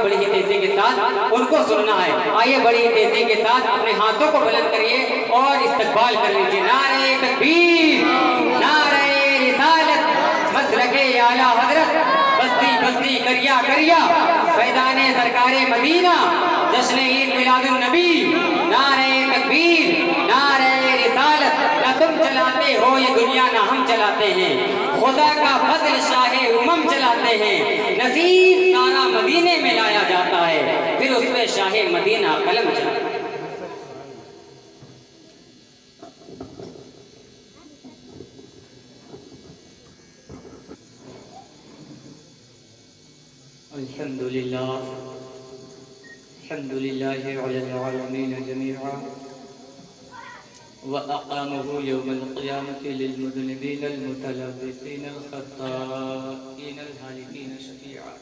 بڑی ہی تیزی کے ساتھ ان کو سننا ہے. آئیے بڑی ہی تیزی کے ساتھ اپنے ہاتھوں کو بلند کریے اور استقبال کر لیجیے. نعرہ تکبیر، نعرہ رسالت، مسلک اعلیٰ حضرت، بستی بستی کریا کریا، فیضان سرکار مدینہ، جشن عید میلاد النبی. نعرہ تکبیر، نعرہ رسالت. نہ تم چلاتے ہو یہ دنیا نہ ہم چلاتے ہیں، خدا کا فضل شاہ امم چلاتے ہیں. نصیب سارا مدینے میں لایا جاتا ہے، پھر اس میں شاہ مدینہ قلم چلاتا ہے. الحمد للہ علی العالمین جمیعا وأقامه يوم القيامة للمذنبين المتلبسين الخطائين الهالكين شفيعا.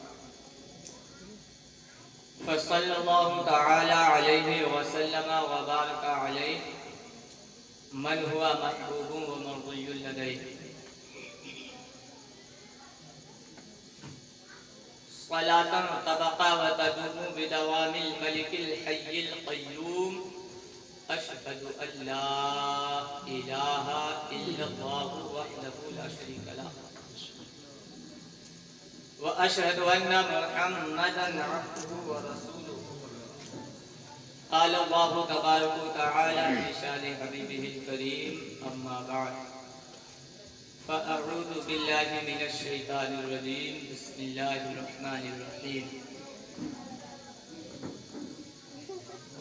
فصلى الله تعالى عليه وسلم وبارك عليه من هو محبوب ومرضي لديه. صلاة تبقى وتدوم بدوام الملك الحي القيوم. أشهد أن لا إله إلا الله وحده لا شريك له وأشهد أن محمدا عبده ورسوله. قال الله تبارك وتعالى في شأن حبيبه الكريم: أما بعد فأعوذ بالله من الشيطان الرجيم. بسم الله الرحمن الرحيم.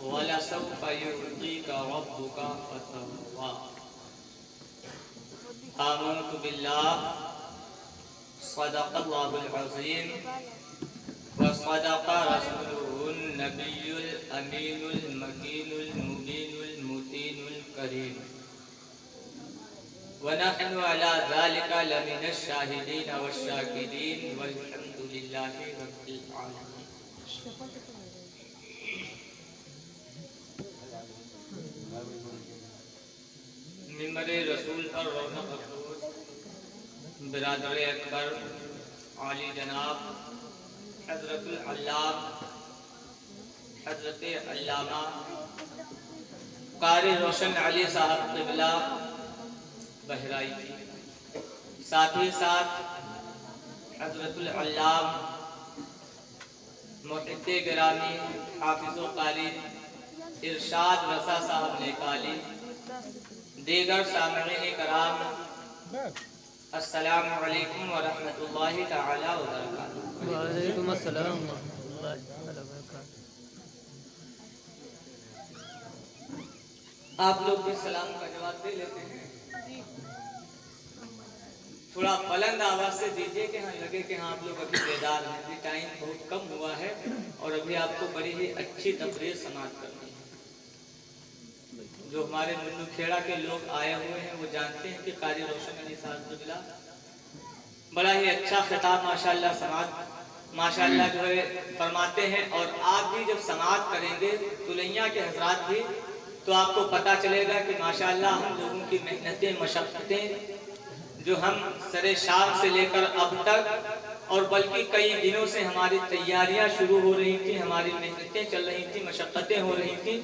وَلَسَوْفَ يُعْطِيكَ رَبُّكَ فَتَرْضَىٰ. آمنت بالله صدق الله العظيم وصدق رسوله النبي الأمين المكين المبين المتين الكريم. ونحن على ذلك لمن الشاهدين والشاكرين والحمد لله رب العالمين. ممبر رسول پر رونق افروز برادر اکبر عالی جناب حضرت العلام حضرت علامہ قاری روشن علی صاحب قبلہ بہرائچی، ساتھ ہی ساتھ حضرت العلام محب گرامی حافظ و قاری ارشاد رسا صاحب نیکالی، دیگر سامعین کرام، السلام علیکم ورحمۃ اللہ تعالی وبرکاتہ. وعلیکم السلام ورحمۃ اللہ تعالی وبرکاتہ. آپ لوگ بھی سلام کا جواب دے لیتے ہیں؟ تھوڑا بلند آواز سے دیجئے کہ ہاں لگے کہ ہاں آپ لوگ ابھی بیدار ہیں. ابھی ٹائم بہت کم ہوا ہے اور ابھی آپ کو بڑی ہی اچھی تقریر سماعت کرنی ہے. جو ہمارے منو کھیڑا کے لوگ آئے ہوئے ہیں وہ جانتے ہیں کہ قاری روشن علی صاحب قبلہ بڑا ہی اچھا خطاب ماشاءاللہ سماعت ماشاءاللہ جو ہے فرماتے ہیں. اور آپ بھی جب سماعت کریں گے تلیاں کے حضرات بھی تو آپ کو پتہ چلے گا کہ ماشاءاللہ ہم لوگوں کی محنتیں مشقتیں جو ہم سر شام سے لے کر اب تک اور بلکہ کئی دنوں سے ہماری تیاریاں شروع ہو رہی تھیں، ہماری محنتیں چل رہی تھیں، مشقتیں ہو رہی تھیں.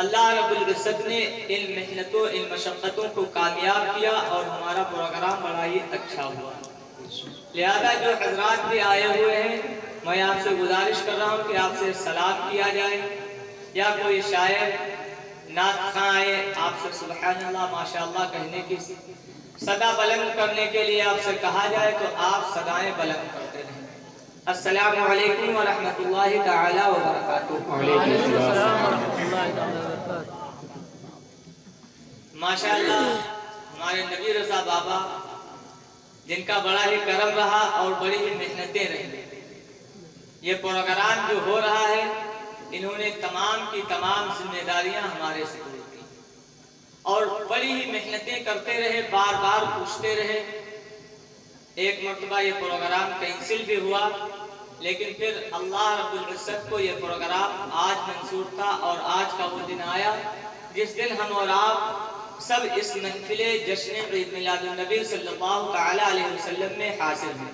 اللہ رب العزت نے ان محنتوں ان مشقتوں کو کامیاب کیا اور ہمارا پروگرام بڑا ہی اچھا ہوا. لہذا جو حضرات بھی آئے ہوئے ہیں میں آپ سے گزارش کر رہا ہوں کہ آپ سے سلام کیا جائے یا کوئی شاعر نعت خواں آئے آپ سے سبحان اللہ ماشاءاللہ کہنے کی صدا بلند کرنے کے لیے آپ سے کہا جائے تو آپ صدائیں بلند کرتے رہیں. السلام علیکم ورحمۃ اللہ تعالی وبرکاتہ. وعلیکم السلام ورحمۃ اللہ تعالی وبرکاتہ. ماشاءاللہ ہمارے نبی رضا بابا جن کا بڑا ہی کرم رہا اور بڑی ہی محنتیں رہیں. یہ پروگرام جو ہو رہا ہے انہوں نے تمام کی تمام ذمہ داریاں ہمارے سے لی اور بڑی ہی محنتیں کرتے رہے، بار بار پوچھتے رہے. ایک مرتبہ یہ پروگرام کینسل بھی ہوا لیکن پھر اللہ رب العزت کو یہ پروگرام آج منظور تھا اور آج کا وہ دن آیا جس دن ہم اور آپ سب اس محفل جشن عید میلاد النبی صلی اللہ تعالی علیہ وسلم میں حاضر ہیں.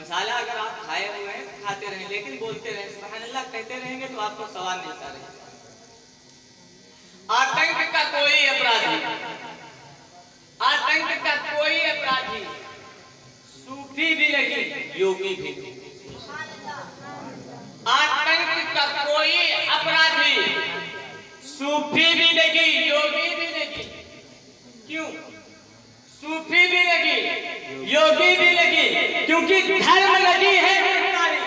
مسالہ اگر آپ کھائے ہوئے ہیں کھاتے رہیں، لیکن بولتے رہیں سبحان اللہ کہتے رہیں گے تو آپ کو ثواب ملتا رہے گا۔ آتنک کا کوئی اپرادھی، آتنک کا کوئی اپرادھی صوفی بھی نہیں، یوگی بھی نہیں۔ آتنک کا کوئی اپرادھی صوفی بھی نہیں، یوگی بھی نہیں۔ کیوں؟ صوفی بھی لگی، یوگی بھی لگی، کیونکہ دھرم لگی ہے غداری۔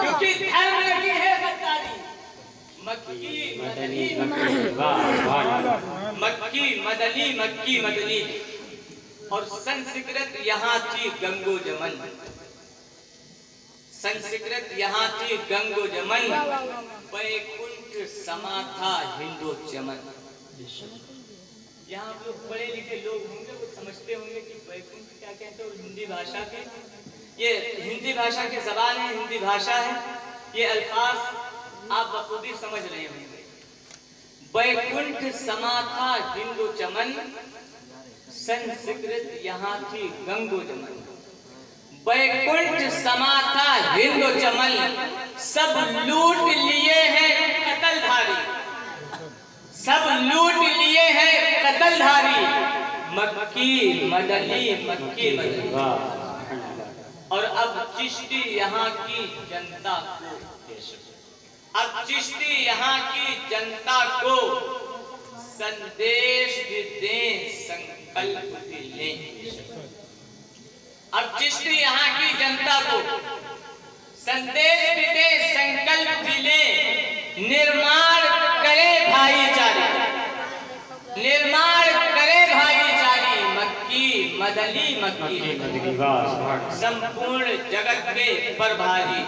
کیونکہ دھرم لگی ہے غداری۔ مکی مدنی مکی مدنی اور سنسکرت یہاں تھی گنگو جمن، سنسکرت یہاں تھی گنگو جمن، ویکنٹھ سما تھا ہندو چمن۔ یہاں آپ لوگ پڑھے لکھے لوگ ہوں گے وہ سمجھتے ہوں گے کہ ویکنٹھ کیا کہتے ہیں، اور ہندی بھاشا کے یہ ہندی بھاشا کی زبان ہے، ہندی بھاشا ہے، یہ الفاظ آپ بخوبی سمجھ رہے ہوں گے۔ ویکنٹھ سما تھا ہندو چمن، سنسکرت یہاں تھی گنگو جمن۔ ویکنٹھ سما تھا ہندو چمن، سب لوٹ لیے ہیں قتل دھاری، سب لوٹ لیے ہیں قتل دھاری، مکی مدنی مکی مدنی۔ اور اب چشتی یہاں کی جنتا کو، اب چشتی یہاں کی جنتا کو سندیش بھی دیں سنکلپ بھی لیں۔ اب چشتی یہاں کی جنتا کو سندیش بھی دیں سنکلپ بھی لیں، نرمان کرے بھائی چارے، نرمان کرے بھائی چارے، مکی مدنی مکی سمپورن جگت کے پربھاری،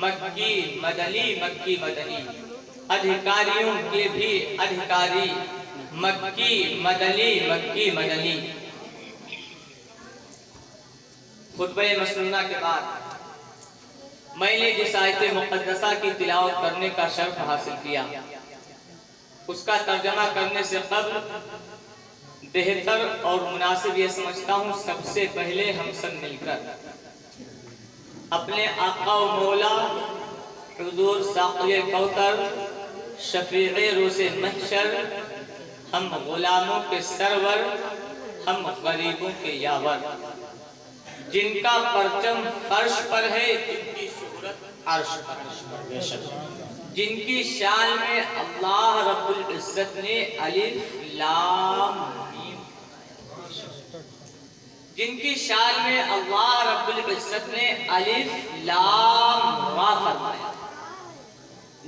مکی مدنی مکی مدنی، ادھیکاریوں کے بھی ادھیکاری، مکی مدنی مکی مدنی۔ خطبہ مسنونہ کے بعد میں نے جس آیت مقدسہ کی تلاوت کرنے کا شرف حاصل کیا، اس کا ترجمہ کرنے سے قبل بہتر اور مناسب یہ سمجھتا ہوں سب سے پہلے ہم سب مل کر اپنے آقا و مولا حضور ساقی کوثر شفیع روز محشر، ہم غلاموں کے سرور، ہم غریبوں کے یاور، جن کا پرچم فرش پر ہے، جن کی شہرت عرش پر، جن کی شان میں اللہ رب العزت نے الف لام میم، جن کی شان میں اللہ رب العزت نے الف لام را فرمایا،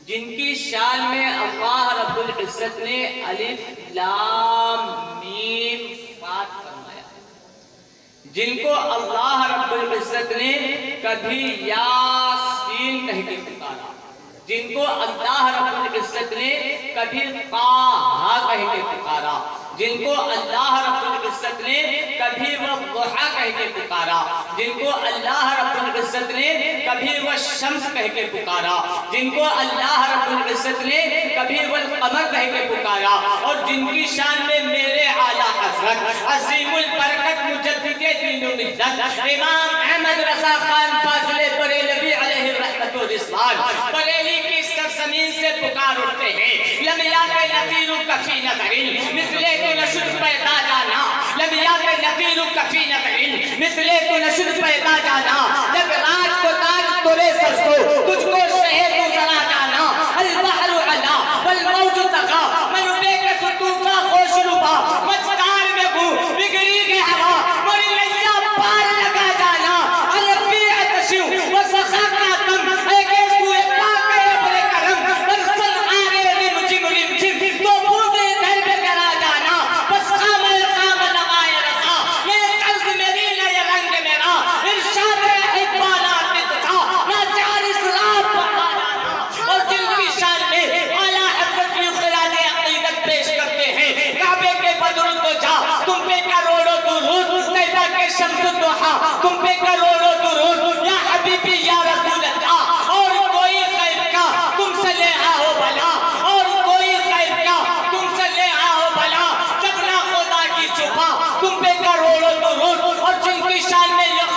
جن کی شان میں اللہ رب العزت نے الف لام میم فات فرمایا، جن کو اللہ رب العزت نے کبھی یاسین کہہ کے پکارا، جن کو اللہ رب العزت نے کبھی طٰہٰ کہہ کے پکارا، جن کو اللہ رب العزت نے کبھی والضحیٰ کہہ کے پکارا، جن کو اللہ رب العزت نے کبھی والشمس کہہ کے پکارا، جن کو اللہ رب العزت نے کبھی والقمر کہہ کے پکارا، اور جن کی شان میں میرے اعلیٰ حضرت عظیم البرکت مجدد دین و ملت امام احمد رضا خان فاضل بریلوی علیہ رحمت و رضوان بریلی کی سرزمین سے پکار اٹھتے ہیں، لم یاک نذیر کفی نذرین مثلے تو نشد پیدا جانا، لم یاک نذیر کفی نذرین مثلے تو نشد پیدا جانا، جب راج کو تاج تورے سجدو تجھ کو شہے تو ذرا جانا، البحر علا والموج تقا من بے کے فتوفہ خوش ربا مجدار میں گو بگڑی کے ہوا موری لیا پار لگا جانا، الفی اتشیو وسخا کا تم ایک سوئے پاک اپنے کرم برسل آرے رم جم رم جم تو بودے گھر میں کرا جانا، بس خام القام نمائے رضا یہ قلب میری نہ یہ رنگ میرا ارشاد اقبالات میں تھا ناچار اسلام پڑھا جانا، اور جن کی شان میں اعلیٰ حضرت کی خراج عقیدت پیش کرتے ہیں، کعبے کے بدر تو جا تم پہ کروڑوں درود، طیبہ کے شمس الضحیٰ تم پہ کروڑوں درود، یا حبیبی یا رسول اللہ، اور کوئی خیر کا تم سے لے آؤ بھلا، اور کوئی خیر کا تم سے لے آؤ بھلا، جب نہ خدا کی چھپا تم پہ کروڑوں درود، اور جن کی شان میں یہ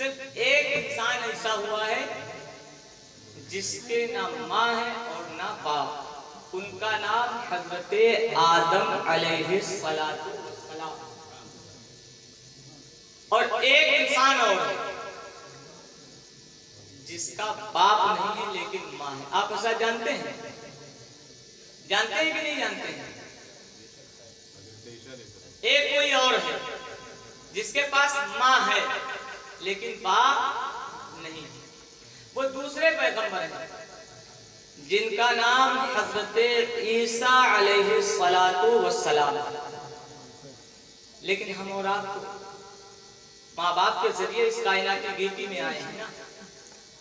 صرف ایک انسان ایسا ہوا ہے جس کے نہ ماں ہے اور نہ باپ، ان کا نام حضرت آدم علیہ السلام، اور ایک انسان اور ہے جس کا باپ نہیں ہے لیکن ماں ہے۔ آپ ایسا جانتے ہیں؟ جانتے ہیں کہ نہیں جانتے ہیں؟ ایک کوئی اور ہے جس کے پاس ماں ہے لیکن باپ نہیں، وہ دوسرے پیغمبر ہیں جن کا نام حضرت عیسیٰ علیہ السلام، لیکن ہم اور آپ تو ماں باپ کے ذریعے اس کائنات کی گیتی میں آئے ہیں نا۔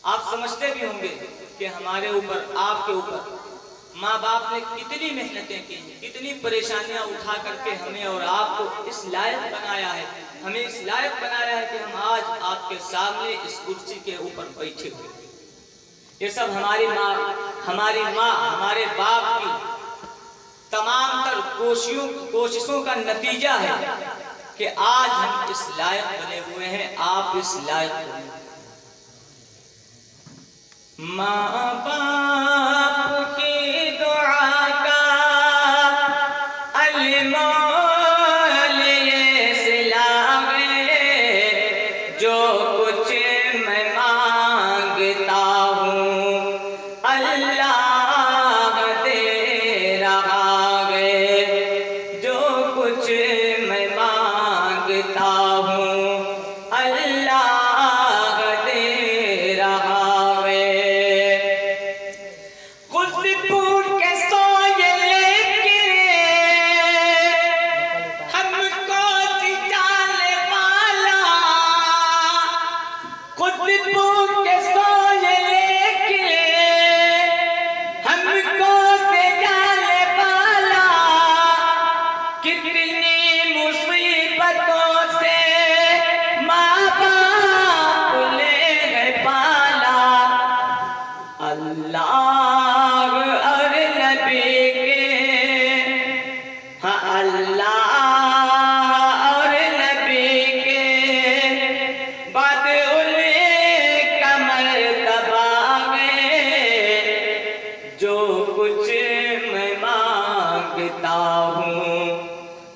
آپ سمجھتے بھی ہوں گے کہ ہمارے اوپر، آپ کے اوپر ماں باپ نے کتنی محنتیں کی ہیں، کتنی پریشانیاں اٹھا کر کے ہمیں اور آپ کو اس لائق بنایا ہے، ہمیں اس لائق بنایا ہے کہ ہم آج آپ کے سامنے اس کرسی کے اوپر بیٹھے ہوئے۔ یہ سب ہماری ماں، ہمارے باپ کی تمام تر کوششوں کا نتیجہ ہے کہ آج ہم اس لائق بنے ہوئے ہیں، آپ اس لائق بنے ہوئے ہیں۔ ماں باپ کی دعا کا المول یہ صلہ ہے، جو کچھ میں مانگتا ہوں اللہ دے رہا ہے، جو کچھ میں مانگتا ہوں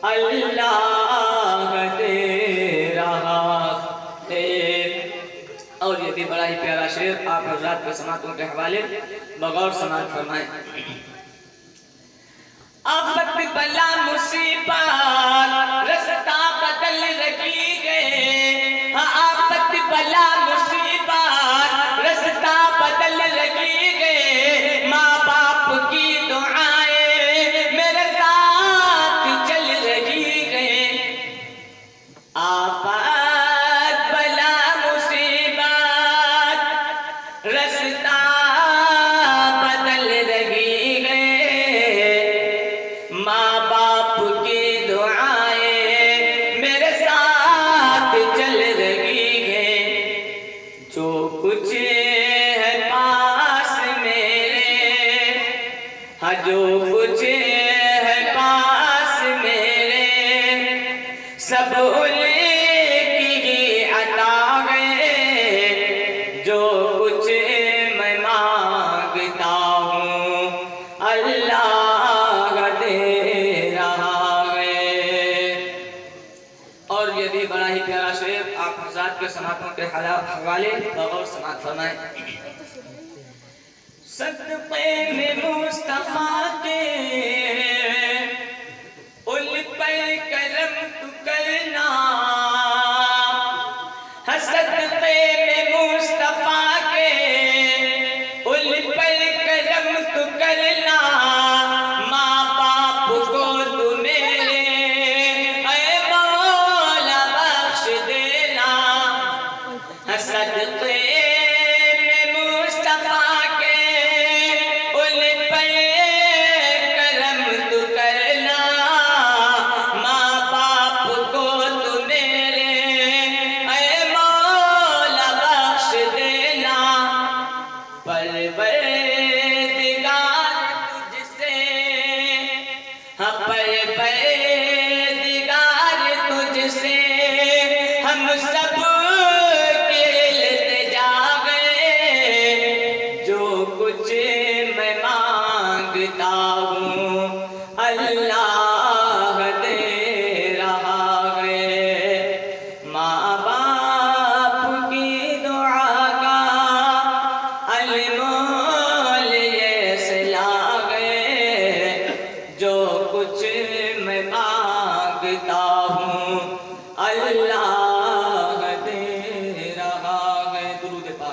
اللہ دے رہا ہے۔ اور یہ بھی بڑا ہی پیارا شعر آپ حضرات کے سماعتوں کے حوالے بغور سماعت فرمائیں۔ آفت بلا مصیبت رستہ بدل رہی ہے، آفت بلا مصیبت رستہ بدل رہی ہے، ماں باپ کی دعائیں میرے ساتھ چل رہی ہے۔ آفت بلا مصیبت رستہ بدل رہی ہے، ماں باپ کی دعائیں میرے ساتھ چل رہی ہے، جو کچھ ہے پاس میرے، ہاں جو کچھ ہے پاس میرے، سب ان کی عطا ہے، جو کچھ میں مانگتا ہوں اللہ دے رہا ہے۔ اور یہ بھی بڑا ہی پیارا شعر آپ حضرات کے سماعتوں کے حوالے بغور سماعت فرمائیں۔ صدقے میں مصطفیٰ کے ان پر کرم تو کرنا، صدقے میں مصطفیٰ کے ان پر کرم تو کرنا، ماں باپ کو تو میرے اے مولا بخش دینا، صدقے میں مصطفیٰ کے ان پر کرم تو کرنا، ماں باپ کو تو میرے اے مولا بخش دینا، پروردگار تجھ سے، ہاں پروردگار تجھ سے ہم سب کے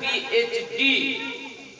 PhD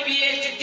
PhD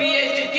PhD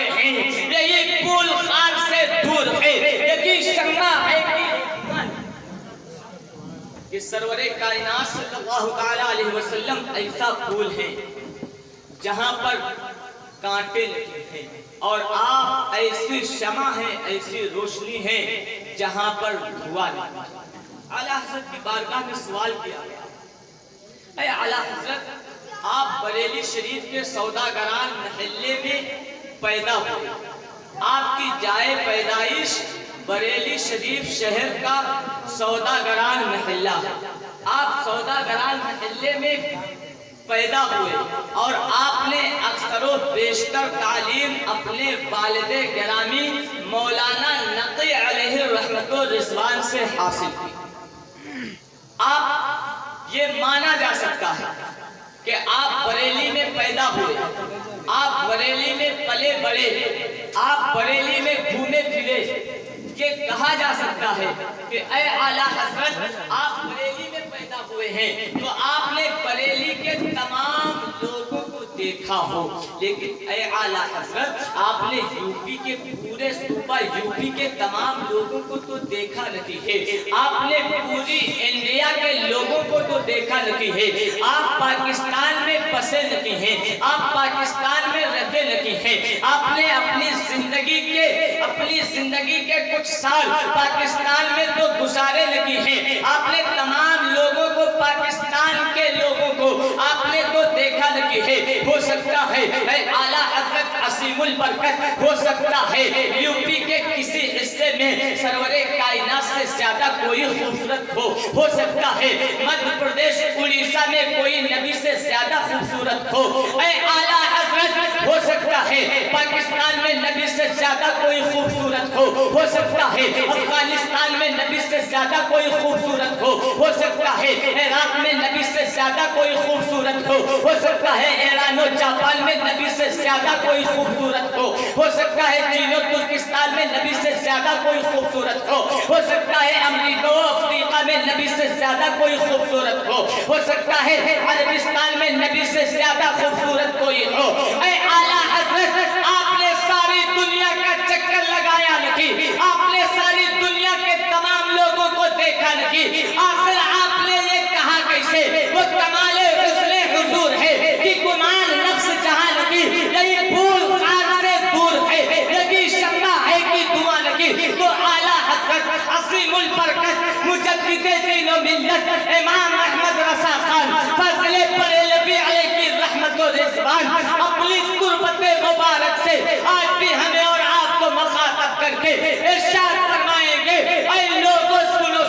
فرماتے ہیں یہی پھول خار سے دور ہے، یہی شمع ہے کہ سرور کائنات صلی اللہ تعالی علیہ وسلم ایسا پھول ہے جہاں پر کانٹے لگے ہیں، اور آپ ایسی شمع ہیں، ایسی روشنی ہے جہاں پر دھواں نہیں۔ اعلیٰ حضرت کی بارگاہ میں سوال کیا گیا، اے اعلیٰ حضرت آپ بریلی شریف کے سوداگران محلے میں پیدا ہوئے، آپ کی جائے پیدائش بریلی شریف شہر کا سوداگران محلہ ہے، آپ سوداگران محلے میں پیدا ہوئے اور آپ نے اکثر و بیشتر تعلیم اپنے والد گرامی مولانا نقی علیہ رحمت و رضوان سے حاصل کی۔ آپ یہ مانا جا سکتا ہے کہ آپ بریلی میں پیدا ہوئے، آپ بریلی میں پلے بڑے، آپ بریلی میں گھومے پھرے، یہ کہا جا سکتا ہے کہ اے اعلیٰ حضرت آپ بریلی میں پیدا ہوئے ہیں تو آپ نے بریلی کے تمام لوگوں کو دیکھا ہو، لیکن اے اعلیٰ حضرت آپ نے یوپی کے پورے صوبہ یوپی کے تمام لوگوں کو تو دیکھا نہیں ہے، آپ نے پوری انڈیا کے لوگوں کو تو دیکھا نہیں ہے، آپ پاکستان میں بسے نہیں ہیں، آپ پاکستان میں رہتے نہیں ہیں، آپ نے اپنی زندگی کے کچھ سال پاکستان میں تو گزارے لگی ہیں، آپ نے تمام لوگوں کو پاکستان کے لوگوں کو آپ نے تو دیکھا لگی ہے، ہو سکتا ہے اے اعلیٰ حضرت عظیم البرکت ہو سکتا ہے یوپی کے کسی حصے میں سرور کائنات سے زیادہ کوئی خوبصورت ہو سکتا ہے مدھیہ پردیش اڑیسہ میں کوئی نبی سے زیادہ خوبصورت ہو، اے اعلیٰ حضرت ہو سکتا ہے پاکستان میں نبی سے زیادہ کوئی خوبصورت ہو سکتا ہے افغانستان میں نبی سے زیادہ کوئی خوبصورت ہو سکتا ہے عراق میں نبی سے زیادہ کوئی خوبصورت ہو سکتا ہے ایران و جاپان میں نبی سے زیادہ کوئی خوبصورت ہو سکتا ہے چین و ترکستان میں نبی سے زیادہ کوئی خوبصورت ہو سکتا ہے امریکہ و افریقہ میں نبی سے زیادہ کوئی خوبصورت ہو سکتا ہے عربستان میں نبی سے زیادہ خوبصورت کوئی ہو، اے اعلیٰ حضرت آپ نے ساری دنیا کا چکر لگایا نہیں، آپ نے ساری دنیا کے تمام لوگوں کو دیکھا نہیں، آخر آپ نے یہ کہا کیسے وہ کمال حسن حضور ہے کہ گمان نفس جہاں لگی یہی پھول خار سے دور ہے، یہی شمع ہے کہ دعا لگی، تو اعلیٰ حضرت عظیم البرکت مجدد دین و ملت امام احمد رضا خان فضل بریلوی علیہ کی رحمت و رضوان اپنی قربت مبارک سے آج بھی ہمیں اور آپ کو مخاطب کر کے ارشاد فرمائیں گے، اے لوگوں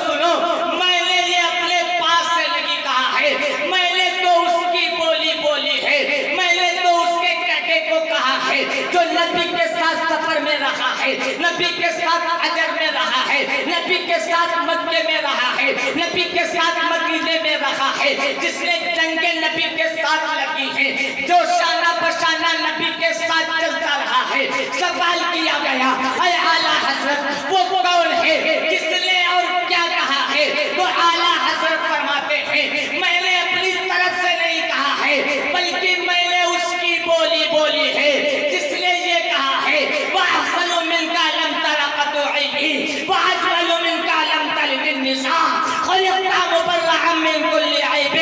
سنو میں نے یہ اپنے پاس سے نہیں کہا ہے، میں نے تو اس کی بولی ہے، میں نے تو اس کے کہنے کو کہا ہے جو نبی کے ساتھ سفر میں رہا ہے، نبی کے ساتھ حجر میں رہا ہے، نبی کے ساتھ مکے میں رہا ہے، نبی کے ساتھ مدینے میں رہا ہے، جس نے جنگیں نبی کے ساتھ لگی ہیں، جو شانہ بشانہ نبی کے ساتھ چلتا رہا ہے۔ سوال کیا گیا اے اعلیٰ حضرت وہ کون ہے کس نے اور کیا کہا ہے، تو اعلیٰ حضرت فرماتے ہیں میں نے اپنی طرف سے نہیں کہا ہے بلکہ میں نے اس کی بولی ہے جس نے یہ کہا ہے وَأَحْسَنُ مِنْكَ لَمْ تَرَ قَطُّ عَيْنِي وَأَجْمَلُ مِنْكَ لَمْ تَلِدِ النِّسَاءُ خُلِقْتَ مُبَرَّأً مِنْ كُلِّ عَيْبٍ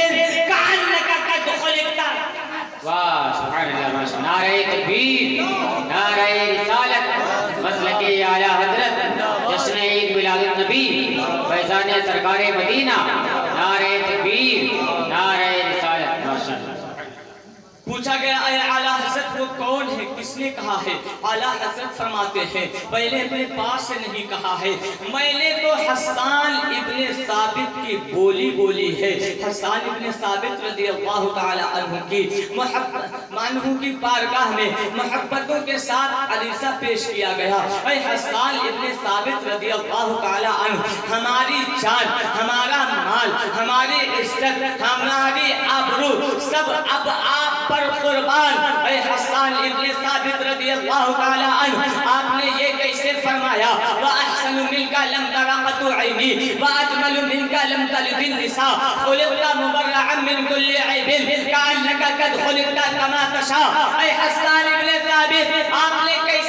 كَأَنَّكَ قَدْ خُلِقْتَ۔ واہ سبحان اللہ ماشاء اللہ، نعرہ تکبیر، نعرہ رسالت، مسلک اعلیٰ حضرت، جشن عید میلاد النبی، فیضان سرکار مدینہ، نعرہ تکبیر، نعرہ رسالت، ماشاء اللہ۔ پوچھا گیا اے اعلیٰ حضرت وہ کون ہے کس نے کہا ہے، اعلیٰ حضرت فرماتے ہیں پہلے اپنے پاس سے نہیں کہا ہے، میں نے تو حسان ابن ثابت کی بولی ہے، حسان ابن ثابت رضی اللہ تعالی عنہ کی بارگاہ میں محبتوں کے ساتھ عریضہ پیش کیا گیا، اے حسان ابن ثابت رضی اللہ تعالی عنہ ہماری جان، ہمارا مال، ہماری عزت، ہماری آبرو سب اب آپ پر قربان، اے حسان ابن ثابت رضی اللہ تعالی عنہ آپ نے یہ کیسے فرمایا وَأَحْسَنُ مِنْكَ لَمْ تَرَ قَطُّ عَيْنِي وَأَجْمَلُ مِنْكَ لَمْ تَلِدِ النِّسَاءُ خُلِقْتَ مُبَرَّأً مِنْ كُلِّ عَيْبٍ كَأَنَّكَ قَدْ خُلِقْتَ كَمَا تَشَاءُ۔ اے حسان ابن ثابت آپ نے کیسے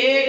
1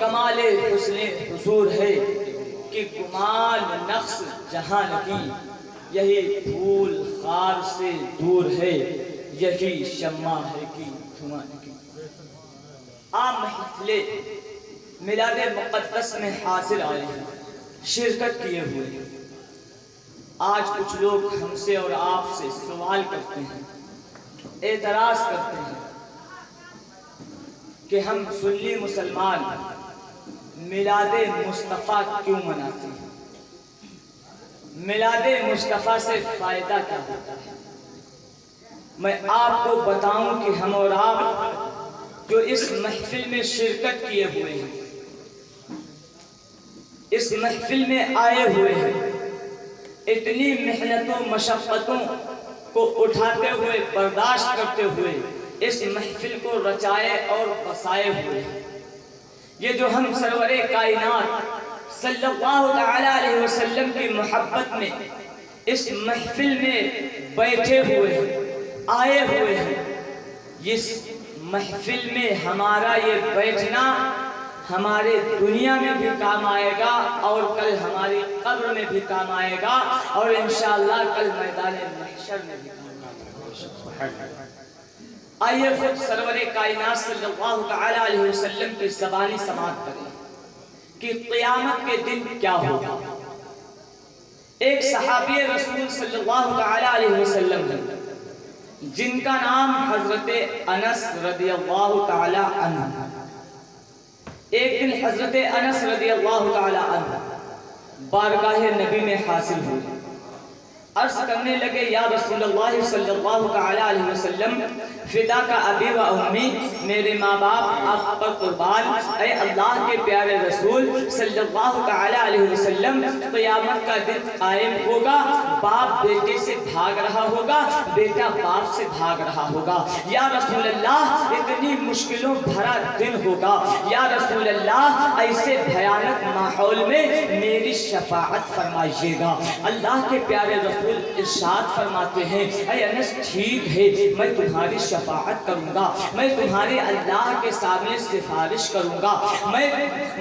کمال حسن حضور ہے کہ گمان نقص جہان کی، یہی پھول خار سے دور ہے، یہی شمع ہے کہ دھواں کی۔ عام محفل میلاد مقدس میں حاضر آئے ہیں، شرکت کیے ہوئے ہیں۔ آج کچھ لوگ ہم سے اور آپ سے سوال کرتے ہیں، اعتراض کرتے ہیں کہ ہم سنی مسلمان میلاد مصطفیٰ کیوں مناتے ہیں، میلاد مصطفیٰ سے فائدہ کیا ہوتا ہے۔ میں آپ کو بتاؤں کہ ہم اور آپ جو اس محفل میں شرکت کیے ہوئے ہیں، اس محفل میں آئے ہوئے ہیں، اتنی محنتوں مشقتوں کو اٹھاتے ہوئے برداشت کرتے ہوئے اس محفل کو رچائے اور بسائے ہوئے ہیں۔ یہ جو ہم سرور کائنات صلی اللہ تعالی علیہ وسلم کی محبت میں اس محفل میں بیٹھے ہوئے ہیں، آئے ہوئے ہیں، اس محفل میں ہمارا یہ بیٹھنا ہمارے دنیا میں بھی کام آئے گا اور کل ہماری قبر میں بھی کام آئے گا اور انشاءاللہ کل میدان محشر میں بھی کام آئے گا۔ آئیے خود سرور کائنات صلی اللہ تعالی علیہ وسلم کی زبانی سماعت کریں کہ قیامت کے دن کیا ہوگا۔ ایک صحابی رسول صلی اللہ تعالی علیہ وسلم ہے جن کا نام حضرت انس رضی اللہ تعالی عنہ۔ ایک دن حضرت انس رضی اللہ تعالی عنہ بارگاہ نبی میں حاصل ہوئے، عرض کرنے لگے یا رسول اللہ صلی اللہ تعالی علیہ وسلم، فدا کا ابی و امی، میرے ماں باپ آپ پر قربان، اے اللہ کے پیارے رسول صلی اللہ تعالی علیہ وسلم، قیامت کا دن قائم ہوگا، باپ بیٹے سے بھاگ رہا ہوگا، بیٹا باپ سے بھاگ رہا ہوگا، یا رسول اللہ اتنی مشکلوں بھرا دن ہوگا، یا رسول اللہ ایسے بھیانک ماحول میں میری شفاعت فرمائیے گا۔ اللہ کے پیارے رسول ارشاد فرماتے ہیں، اے انس ٹھیک ہے، میں تمہاری شفاعت کروں گا، میں تمہارے اللہ کے سامنے سفارش کروں گا،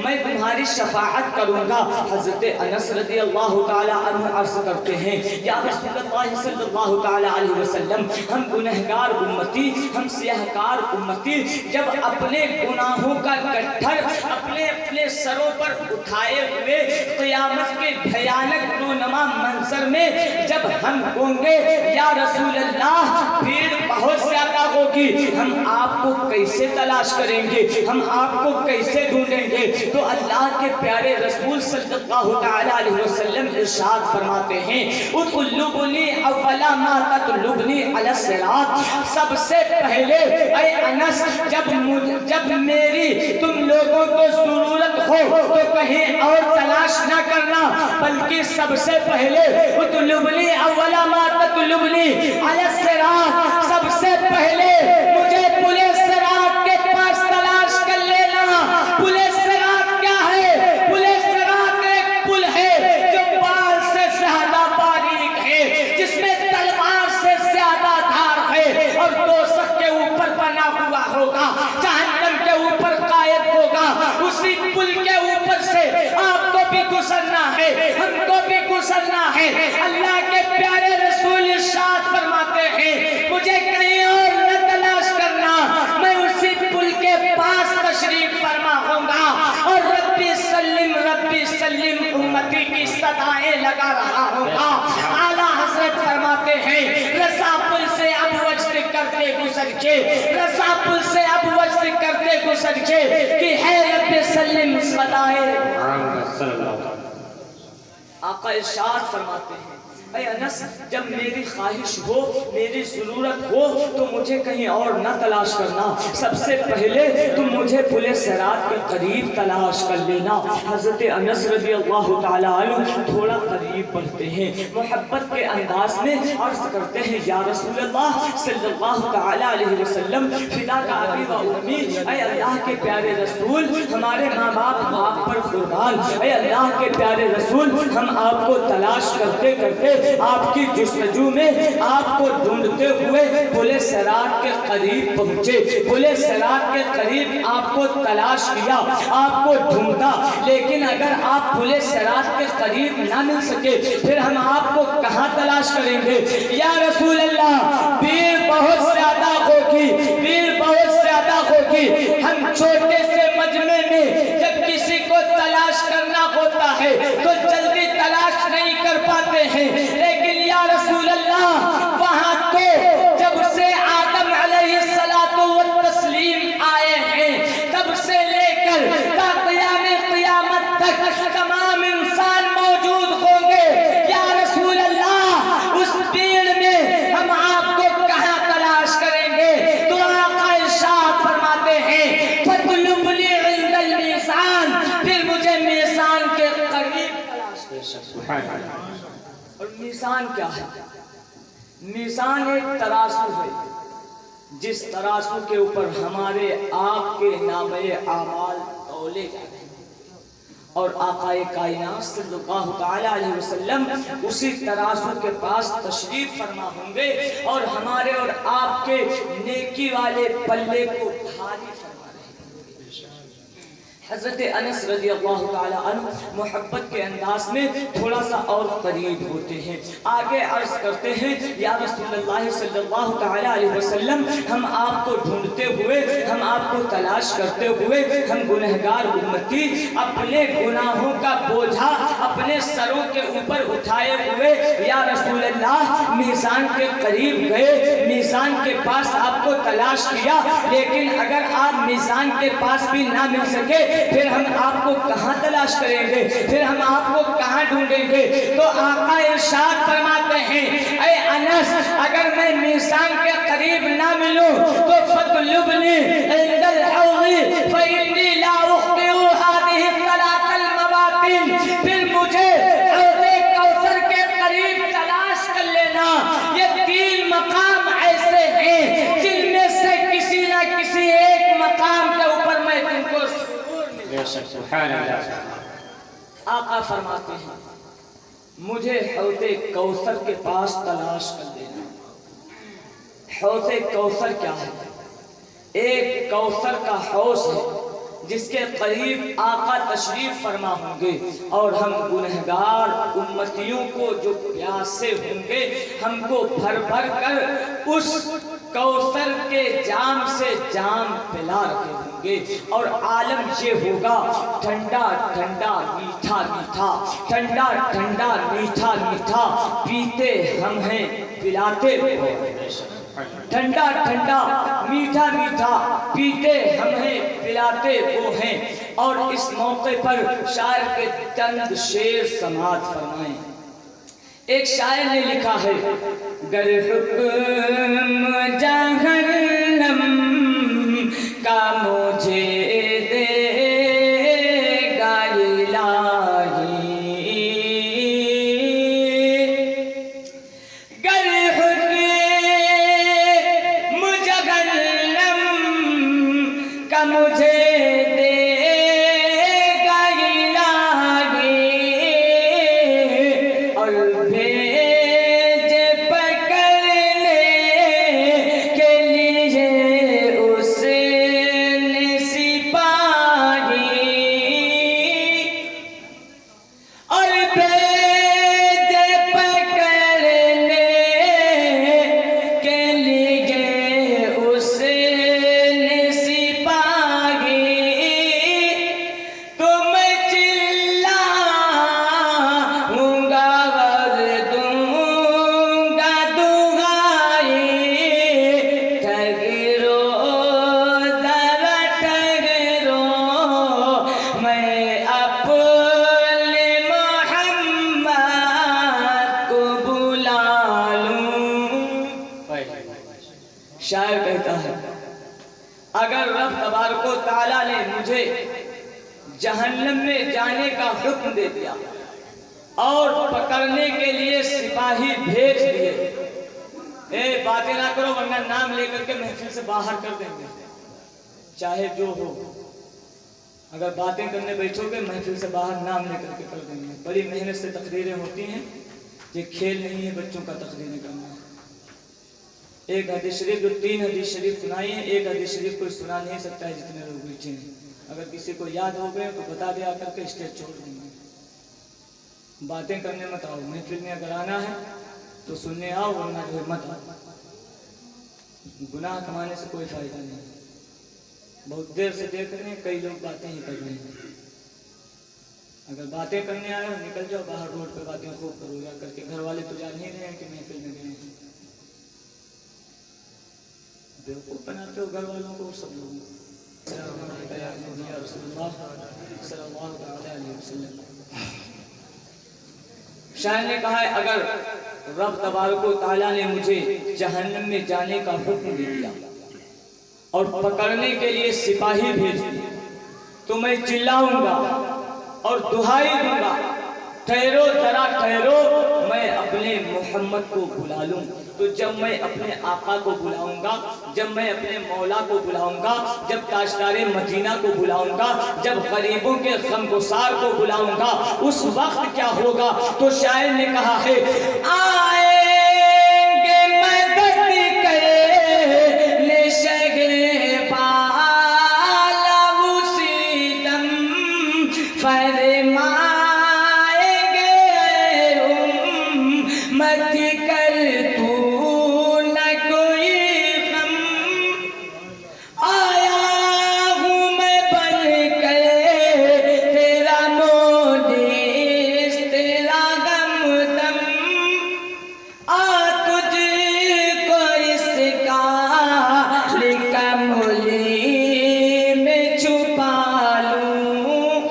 میں تمہاری شفاعت کروں گا۔ حضرت انس رضی اللہ تعالی عنہ عرض کرتے ہیں، یا رسول اللہ صلی اللہ تعالی علیہ وسلم، ہم گنہگار امتی، ہم سیاہکار امتی جب اپنے گناہوں کا گٹھر اپنے سروں پر اٹھائے ہوئے قیامت کے بھیانک رونما منظر میں جب ہم ہوں گے، یا رسول اللہ بھیڑ بہت زیادہ ہوگی، ہم آپ کو کیسے تلاش کریں گے، ہم آپ کو کیسے ڈھونڈیں گے؟ تو اللہ کے پیارے رسول صلی اللہ تعالی علیہ وسلم ارشاد فرماتے ہیں، اطلبنی اولا ما تطلبنی علی الصراط، سب سے پہلے اے انس جب میری تم لوگوں کو ضرورت ہو تو کہیں اور تلاش نہ کرنا، بلکہ سب سے پہلے اطلبنی اولا ما تطلبنی علی الصراط، سب سے پہلے مجھے پلے صراط کے پاس تلاش کر لینا۔ پلے صراط کیا ہے؟ پلے صراط ایک پل ہے جو بال سے زیادہ باریک ہے، جس میں تلوار سے زیادہ دھار ہے اور دوزخ کے اوپر بنا ہوا ہوگا، جہنم کے اوپر قائم ہوگا۔ اسی پل کے اوپر سے آپ کو بھی گزرنا ہے، ہم کو بھی گزرنا ہے۔ اللہ کے پیارے رسول ارشاد فرماتے ہیں، مجھے کہیں اور نہ تلاش کرنا، میں اسی پل کے پاس تشریف فرما ہوں گا اور ربی سلم امتی کی صدائیں لگا رہا ہوں گا۔ اعلیٰ حضرت فرماتے ہیں، رضا پل سے اب وجد کرتے گزر کے، رضا پل سے اب وجد کرتے گزر کے کہ ہے ربی سلم صدائیں۔ آقا ارشاد فرماتے ہیں، اے انس جب میری خواہش ہو، میری ضرورت ہو تو مجھے کہیں اور نہ تلاش کرنا، سب سے پہلے تم مجھے پل صراط کے قریب تلاش کر لینا۔ حضرت انس رضی اللہ تعالی عنہ تھوڑا قریب بڑھتے ہیں، محبت کے انداز میں عرض کرتے ہیں، یا رسول اللہ صلی اللہ تعالی علیہ وسلم، فدا کا ابی و امی، اے اللہ کے پیارے رسول، ہمارے ماں باپ آپ پر قربان، اے اللہ کے پیارے رسول، ہم آپ کو تلاش کرتے کرتے آپ کی جستجو میں آپ کو ڈھونڈتے ہوئے پل صراط کے قریب پہنچے، پل صراط کے قریب آپ کو تلاش کیا، آپ کو ڈھونڈا، لیکن اگر آپ پل صراط کے قریب نہ مل سکے پھر ہم آپ کو کہاں تلاش کریں گے؟ یا رسول اللہ، بھیڑ بہت زیادہ ہوگی، بھیڑ بہت زیادہ ہوگی، ہم چھوٹے سے مجمع میں جب کسی کو تلاش کرنا ہوتا ہے تو جلدی تلاش نہیں کر پاتے ہیں، لیکن یا رسول اللہ وہاں تو جب سے آدم علیہ السلام آئے ہیں تب سے لے کر تا قیام قیامت تک تمام انسان موجود ہوں گے، یا رسول اللہ اس بھیڑ میں ہم آپ کو کہاں تلاش کریں گے؟ تو آقا ارشاد فرماتے ہیں فَطْلُبْنِي عِنْدَ الْمِيزَانِ، پھر مجھے میزان کے قریب تلاش کریں۔ اور میزان کیا ہے؟ میزان ایک ترازو ہے جس ترازو کے اوپر ہمارے آپ کے نامے اعمال تولے جاتے ہیں، اور آقا کائنات صلی اللہ تعالی علیہ وسلم اسی ترازو کے پاس تشریف فرما ہوں گے اور ہمارے اور آپ کے نیکی والے پلے کو بھاری فرما رہے ہیں۔ حضرت انس رضی اللہ تعالی عنہ محبت کے انداز میں تھوڑا سا اور قریب ہوتے ہیں، آگے عرض کرتے ہیں یا رسول اللہ صلی اللہ تعالی علیہ وسلم، ہم آپ کو ڈھونڈتے ہوئے، ہم آپ کو تلاش کرتے ہوئے، ہم گنہگار امتی اپنے گناہوں کا بوجھا اپنے سروں کے اوپر اٹھائے ہوئے یا رسول اللہ میزان کے قریب گئے، میزان کے پاس آپ کو تلاش کیا، لیکن اگر آپ میزان کے پاس بھی نہ مل سکے پھر ہم آپ کو کہاں تلاش کریں گے؟ پھر ہم آپ کو کہاں ڈھونڈیں گے؟ تو آقا ارشاد فرماتے ہیں اے انس، اگر میں میزان کے قریب نہ ملوں تو فَطْلُبْنِي عِنْدَ الْحَوْضِ فَإِنِّي لَا أُخْطِئُ هَٰذِهِ الثَّلَاثَ الْمَوَاطِنِ، پھر مجھے حوض کوثر کے قریب تلاش کر لینا۔ یہ 3 مقام ایسے ہیں جن میں سے کسی نہ کسی ایک مقام کے اوپر میں تم کو سبحان اللہ۔ آقا فرماتے ہیں مجھے حوض کوثر کے پاس تلاش کر دینا۔ حوض کوثر کیا ہے؟ ایک کوثر کا حوض ہے جس کے قریب آقا تشریف فرما ہوں گے اور ہم گنہگار امتیوں کو جو پیاسے ہوں گے ہم کو بھر بھر کر اس کوثر کے جام سے جام پلا رکھے ہوں گے، اور عالم یہ ہوگا ٹھنڈا ٹھنڈا میٹھا میٹھا، ٹھنڈا ٹھنڈا میٹھا میٹھا، پیتے ہم ہیں پلاتے وہ، ٹھنڈا ٹھنڈا میٹھا میٹھا، پیتے ہم ہیں پلاتے وہ ہیں۔ اور اس موقع پر شاعر کے چند شعر سماعت فرمائیں۔ ایک شاعر نے لکھا ہے گر حکم جہنم کا مجھے دے گا الہی، گر حکم جہنم کا مجھے شاعر کہتا ہے اگر رب تبارک و تعالیٰ نے مجھے جہنم میں جانے کا حکم دے دیا اور پکڑنے کے لیے سپاہی بھیج دیے، باتیں نہ کرو ورنہ نام لے کر کے محفل سے باہر کر دیں گے، چاہے جو ہو، اگر باتیں کرنے بیٹھو گے محفل سے باہر نام لے کر کے کر دیں گے۔ بڑی محنت سے تقریریں ہوتی ہیں، یہ کھیل نہیں ہے بچوں کا تقریر کرنا۔ ایک حدیث شریف جو 3 حدیث شریف سنائی ہیں، ایک حدیث شریف کوئی سنا نہیں سکتا ہے جتنے لوگ بیٹھے ہیں۔ اگر کسی کو یاد ہو گئے تو بتا دیا کر کے اسٹیج چھوڑ دیں گے۔ باتیں کرنے مت آؤ، محفل میں اگر آنا ہے تو سننے آؤ، ورنہ جو ہے مت آؤ۔ گناہ کمانے سے کوئی فائدہ نہیں۔ بہت دیر سے دیکھ رہے ہیں کئی لوگ باتیں ہی کر رہے ہیں۔ اگر باتیں کرنے آئے ہو نکل جاؤ باہر، روڈ پہ باتیں خوب کرو جا کر کے۔ گھر والے تو جان نہیں رہے ہیں کہ محفل میں گئے ہیں۔ بیوقوف بناتے ہو گھر والوں کو اور سب لوگوں کو۔ صلی اللہ علیہ وسلم۔ شاعر نے کہا ہے اگر رب تبارک و تعالیٰ نے مجھے جہنم میں جانے کا حکم دے دیا اور پکڑنے کے لیے سپاہی بھیج دیے تو میں چلاؤں گا اور دہائی دوں گا، ٹھہرو ذرا ٹھہرو، میں اپنے محمد کو بلا لوں۔ تو جب میں اپنے آقا کو بلاؤں گا، جب میں اپنے مولا کو بلاؤں گا، جب تاجدار مدینہ کو بلاؤں گا، جب غریبوں کے غمگسار کو بلاؤں گا، اس وقت کیا ہوگا؟ تو شاعر نے کہا ہے آئیں گے مدد کرنے شگے پالا اسی دم فرمائیں گے امت کر تو نہ کوئی غم، آیا ہوں میں بن کر تیرا مونس تیرا غم دم، آ تجھ کو اس کا کملی میں چھپا لوں۔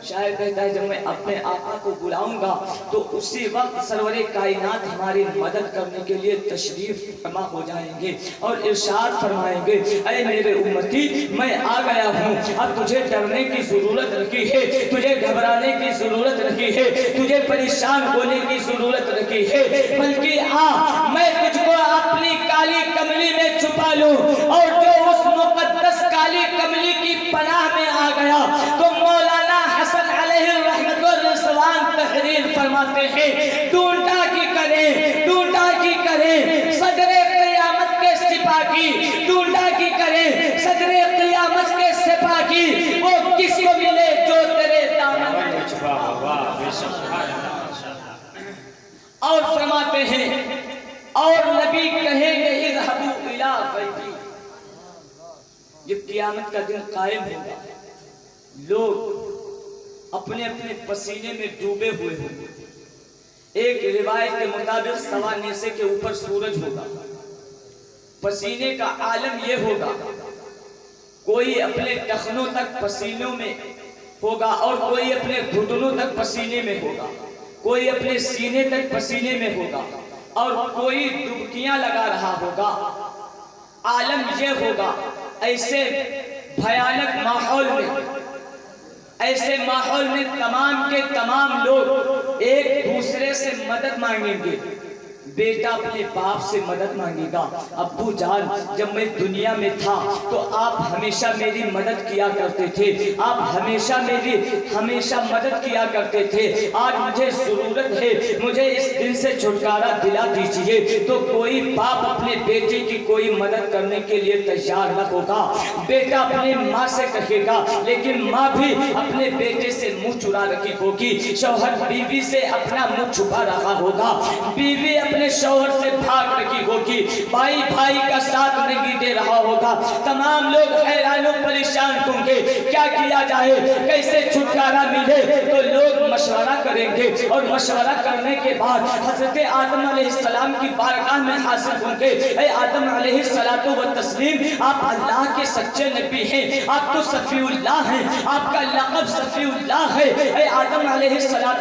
شاعر کہتا ہے جب میں اپنے آقا کو بلاؤں گا تو اسی وقت سرور کائنات ہماری مدد کرنے کے لیے تشریف فرما ہو جائیں گے اور ارشاد فرمائیں گے اے میرے امتی میں آ گیا ہوں، اب تجھے ڈرنے کی ضرورت نہیں ہے، تجھے گھبرانے کی ضرورت نہیں ہے، تجھے پریشان ہونے کی ضرورت نہیں ہے، بلکہ آ میں تجھ کو اپنی کالی کملی میں چھپا لوں۔ اور جو اس مقدس کالی کملی کی پناہ میں آ گیا تو مولانا حسن علیہ الرحمت والرضوان تحریر فرماتے ہیں ڈونٹا کی کرے، ڈونٹا کی کرے صدر قیامت کے سپاہ کی، ڈونٹا کی کرے صدر قیامت کے سپاہ کی، وہ کس کو ملے جو تیرے دامن میں چھپا ہوا۔ اور فرماتے ہیں اور نبی کہیں گے اذهبوا الى بیتی، جب قیامت کا دن قائم ہوگا لوگ اپنے اپنے پسینے میں ڈوبے ہوئے ہوں گے۔ ایک روایت کے مطابق سوا نیزے کے اوپر سورج ہوگا، پسینے کا عالم یہ ہوگا کوئی اپنے ٹخنوں تک پسینوں میں ہوگا اور کوئی اپنے گھٹنوں تک پسینے میں ہوگا، کوئی اپنے سینے تک پسینے میں ہوگا اور کوئی ڈبکیاں لگا رہا ہوگا۔ عالم یہ ہوگا ایسے بھیانک ماحول میں، ایسے ماحول میں تمام کے تمام لوگ ایک دوسرے سے مدد مانگیں گے۔ بیٹا اپنے باپ سے مدد مانگے گا ابو جان جب میں دنیا میں تھا تو آپ ہمیشہ میری مدد کیا کرتے تھے، آپ ہمیشہ مدد کیا کرتے تھے، آج مجھے ضرورت ہے، مجھے اس دن سے چھٹکارا دلا دیجئے۔ تو کوئی باپ اپنے بیٹے کی کوئی مدد کرنے کے لیے تیار نہ ہوگا۔ بیٹا اپنے ماں سے کہے گا لیکن ماں بھی اپنے بیٹے سے منہ چرا رکھی ہوگی، شوہر بیوی سے اپنا منہ چھپا رہا ہوگا، بیوی اپنے شوہر سے بھاگ رہی ہوگی، بھائی بھائی کا ساتھ نہیں دے رہا ہوگا، تمام لوگ حیران و پریشان ہوں گے کیا کیا جائے، کیسے چھٹکارا ملے۔ تو لوگ مشورہ کریں گے اور مشورہ کرنے کے بعد حضرت آدم علیہ السلام کی بارگاہ میں حاضر ہوں گے۔ اے آدم علیہ السلام آپ اللہ کے سچے نبی ہیں، آپ تو صفی اللہ ہیں، آپ کا لقب صفی اللہ ہے۔ اے آدم علیہ السلام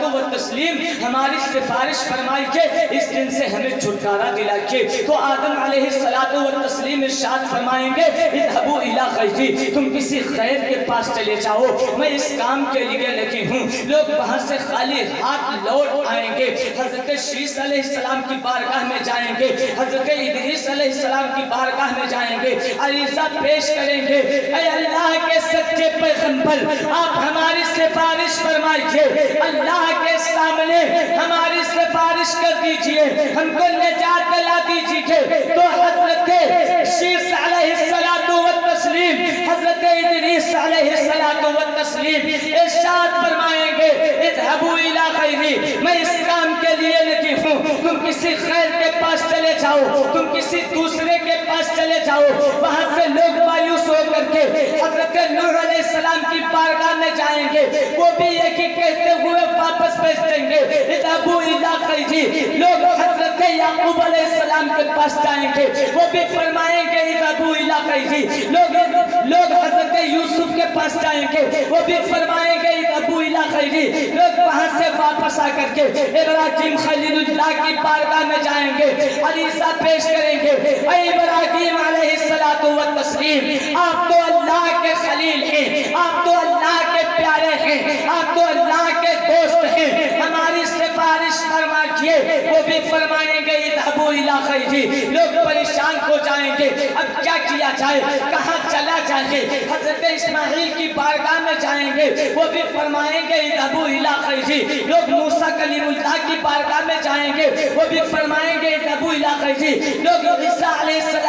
ہماری سفارش فرمائیے، اس دن سے ہمیں چھٹکارا دلائیے۔ تو آدم علیہ السلام ارشاد فرمائیں گے اذهبوا الی غیری، تم کسی غیر کے پاس چلے جاؤ، میں اس کام کے لیے نہیں ہوں۔ لوگ وہاں سے خالی ہاتھ لوٹ آئیں گے، حضرت شیس علیہ السلام کی بارگاہ میں جائیں گے، حضرت ادریس علیہ السلام کی بارگاہ میں جائیں گے، عریضہ پیش کریں گے اے اللہ کے سچے پیغمبر آپ ہماری سفارش فرمائیے، اللہ کے سامنے ہماری سفارش سفارش کر دیجئے، ہم کو نجات دلا دیجئے۔ تو حضرت شیس علیہ السلام، حضرت ادریس علیہ السلام ارشاد فرمائیں گے اذهبوا الى غیری، میں اس کام کے لیے نہیں ہوں، تم کسی خیر کے پاس چلے جاؤ، تم کسی دوسرے کے پاس چلے جاؤ۔ وہاں سے لوگ مایوس ہو کر کے حضرت نوح علیہ السلام کی بارگاہ میں جائیں گے، وہ بھی ایک ہی کہتے ہوئے واپس بھیج دیں گے اذهبوا الى غیری۔ لوگ حضرت یعقوب علیہ السلام کے پاس جائیں گے، وہ بھی فرمائیں گے اذهبوا الى غیری۔ لوگ حضرت یوسف کے پاس جائیں گے، وہ بھی فرمائیں گے اذهبوا الى غیری۔ لوگ وہاں سے واپس آ کر کے ابراہیم خلیل اللہ کی بارگاہ میں جائیں گے، عریضہ پیش کریں گے، اے ابراہیم علیہ السلام، آپ تو اللہ کے خلیل ہیں، آپ تو اللہ کے پیارے ہیں، آپ تو اللہ کے دوست ہیں، ہماری سفارش فرمائیے۔ وہ بھی فرمائیں گے اذهبوا الى غیری۔ لوگ پریشان ہو جائیں گے، اب کیا کیا جائے، کہاں چلا جائے۔ حضرت اسماعیل کی بارگاہ میں جائیں گے، وہ بھی فرمائیں گے اذهبوا الى غیری۔ لوگ موسیٰ کلیم اللہ کی بارگاہ میں جائیں گے، وہ بھی فرمائیں گے اذهبوا الى غیری۔ لوگ عیسیٰ علیہ السلام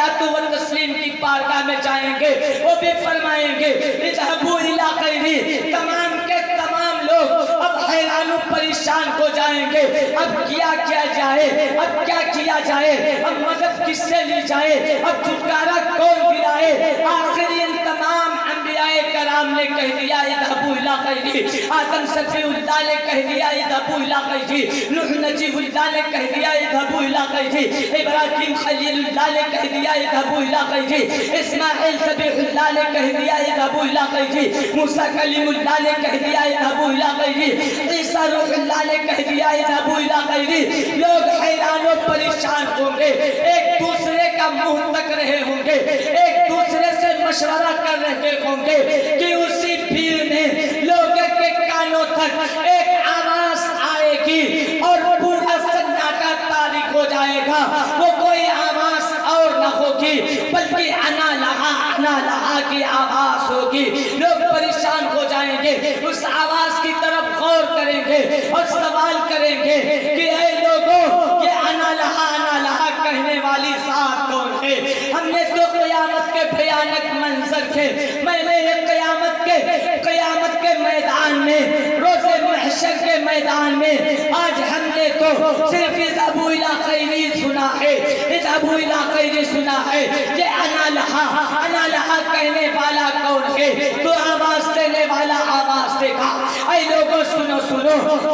کی بارگاہ میں جائیں گے، وہ بھی فرمائیں گے اذهبوا الى غیری۔ تمام کے تمام لوگ اب حیران و پریشان ہو جائیں گے، اب کیا جائے، اب کیا کیا جائے، اب مدد کس سے لی جائے، اب چھٹکارا کون دلائے۔ آخری ان تمام انبیاء کرام نے کہہ دیا اذهبوا الى غیری۔ آدم صفی اللہ نے کہہ دیا اذهبوا الى غیری، نوح نجیب اللہ نے کہہ دیا اذهبوا الى غیری، ابراہیم خلیل اللہ نے کہہ دیا اذهبوا الى غیری، اسماعیل ذبیح اللہ نے کہہ دیا اذهبوا الى غیری، موسیٰ کلیم اللہ نے کہہ دیا اذهبوا الى غیری، عیسیٰ روح اللہ نے کہہ دیا اذهبوا الى غیری۔ لوگ حیران و پریشان ہوں گے، ایک دوسرے کا منہ تک رہے ہوں گے، ایک دوسرے سے مشورہ کر رہے ہوں گے کہ اسی بھیڑ میں لوگوں کے کانوں تک ایک آواز آئے گی اور پورا سناٹا تاریک ہو جائے گا۔ وہ کوئی آواز اور نہ ہوگی بلکہ انا لہا کی آواز ہوگی۔ لوگ پریشان ہو جائیں گے، اس آواز کی طرف غور کریں گے اور سوال کریں گے کہ اے لوگوں، یہ انا لہا کہنے والی ذات کون ہے؟ ہم نے تو قیامت کے بھیانک منظر تھے، میں نے یہ قیامت کے میدان میں، روز محشر کے میدان میں، آج ہم نے تو صرف اذهبوا الى غیری سنا ہے، اذهبوا الى غیری سنا ہے۔ یہ انا لہا کہنے والا کون ہے؟ تو آواز دینے والا آواز دے گا، اے لوگوں سنو،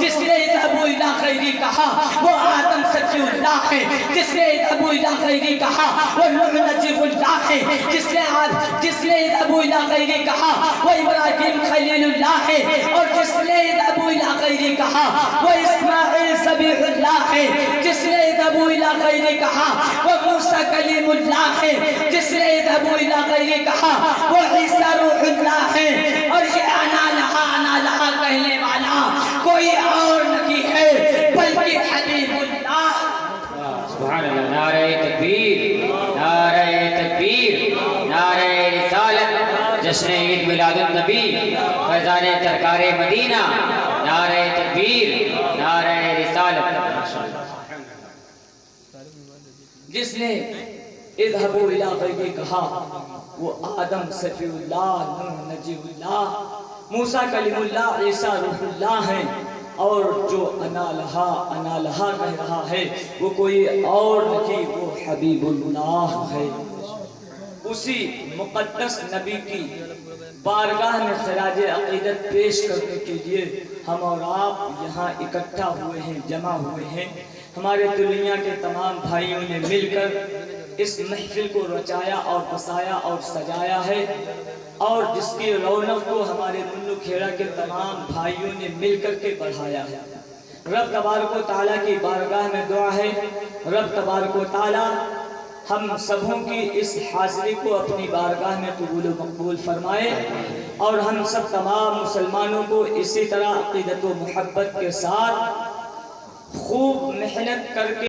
جس نے اذهبوا الى غیری کہا وہ آدم صفی اللہ ہے، جس نے اذهبوا الى غیری کہا وہ نوح نجیب اللہ ہے، جس نے اذهبوا الى غیری کہا وہ ابراہیم خلیل اللہ ہے، اور جس نے اذهبوا الى غیری کہا وہ اسماعیل ذبیح اللہ ہے، جس نے اذهبوا الى غیری کہا وہ موسیٰ کلیم اللہ ہے، جس نے اذهبوا الى غیری کہا وہ عیسیٰ روح اللہ ہے۔ اور یہ انا لہا کہنے والا کوئی اور نہیں ہے بلکہ حبیب اللہ۔ سبحان اللہ، نعرہ تکبیر، نعرہ تکبیر، نعرہ رسالت، جشن عید میلاد النبی، فیضان سرکار مدینہ، نعرہ تکبیر، نعرہ رسالت۔ جس نے اذهبوا الى غیری کہا وہ آدم صفی اللہ، نوح نجیب اللہ، موسیٰ کلیم اللہ، عیسیٰ روح اللہ ہیں، اور جو انا لہا کہہ رہا ہے وہ کوئی اور نہیں، وہ حبیب اللہ ہے۔ اسی مقدس نبی کی بارگاہ میں خراج عقیدت پیش کرنے کے لیے ہم اور آپ یہاں اکٹھا ہوئے ہیں، جمع ہوئے ہیں۔ ہمارے دنیا کے تمام بھائیوں نے مل کر اس محفل کو رچایا اور بسایا اور سجایا ہے، اور جس کی رونق کو ہمارے منو کھیڑا کے تمام بھائیوں نے مل کر کے بڑھایا ہے۔ رب تبارک و تعالیٰ کی بارگاہ میں دعا ہے، رب تبارک و تعالیٰ ہم سبوں کی اس حاضری کو اپنی بارگاہ میں قبول و مقبول فرمائے، اور ہم سب تمام مسلمانوں کو اسی طرح عقیدت و محبت کے ساتھ خوب محنت کر کے